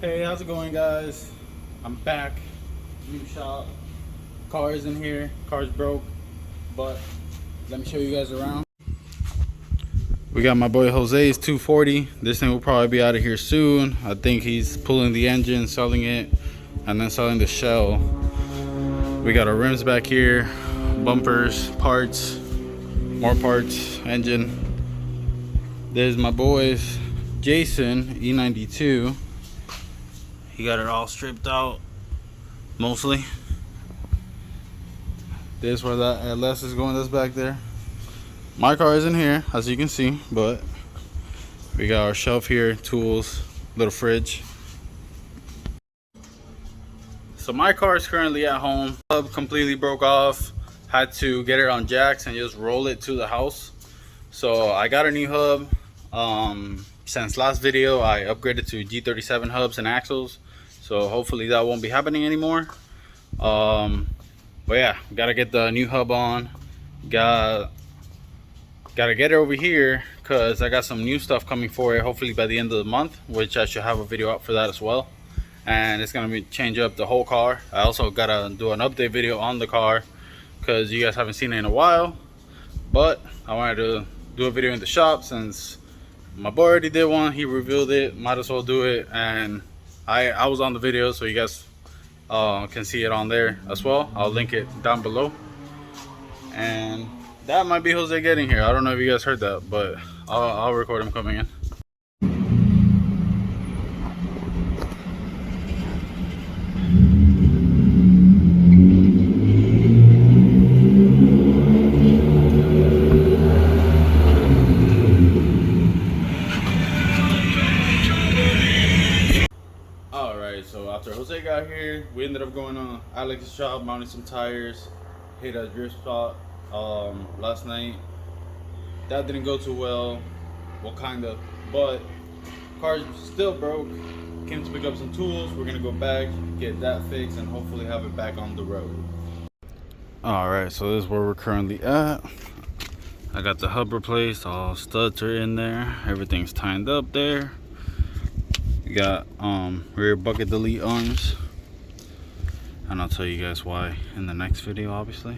Hey, how's it going, guys? I'm back. New shop. Car's in here. Car's broke, but let me show you guys around. We got my boy Jose's 240. This thing will probably be out of here soon. I think he's pulling the engine, selling it, and then selling the shell. We got our rims back here, bumpers, parts, more parts, engine. There's my boy's Jason E92. He got it all stripped out, mostly. This where that LS is going, that's back there. My car is in here, as you can see, but we got our shelf here, tools, little fridge. So my car is currently at home. Hub completely broke off. Had to get it on jacks and just roll it to the house. So I got a new hub. Since last video, I upgraded to G37 hubs and axles. So hopefully that won't be happening anymore. But yeah, gotta get the new hub on. Gotta get it over here because I got some new stuff coming for it, hopefully by the end of the month, which I should have a video up for that as well. And it's gonna change up the whole car. I also gotta do an update video on the car because you guys haven't seen it in a while, but I wanted to do a video in the shop since my boy already did one. He revealed it, might as well do it, and I was on the video, so you guys can see it on there as well. I'll link it down below. And that might be Jose getting here. I don't know if you guys heard that, but I'll record him coming in. Alright, so after Jose got here, we ended up going on Alex's shop, mounting some tires, hit a drift spot last night. That didn't go too well, kinda, but car's still broke. Came to pick up some tools. We're gonna go back, get that fixed, and hopefully have it back on the road. Alright, so this is where we're currently at. I got the hub replaced, all studs are in there, everything's tied up there. We got rear bucket delete arms, and I'll tell you guys why in the next video, obviously.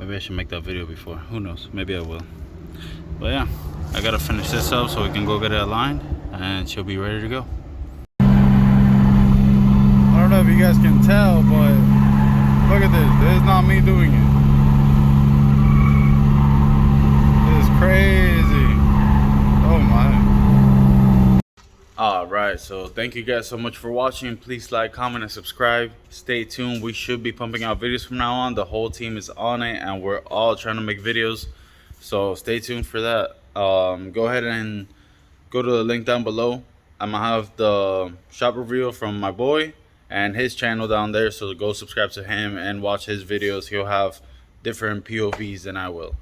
Maybe I should make that video before, who knows, maybe I will. But yeah, I gotta finish this up so we can go get it aligned and she'll be ready to go. I don't know if you guys can tell, but look at this. This is not me doing it. This is crazy. Oh my. Alright, so thank you guys so much for watching. Please like, comment, and subscribe. Stay tuned. We should be pumping out videos from now on. The whole team is on it and we're all trying to make videos. So stay tuned for that. Go ahead and go to the link down below. I'm gonna have the shop review from my boy and his channel down there. So go subscribe to him and watch his videos. He'll have different POVs than I will.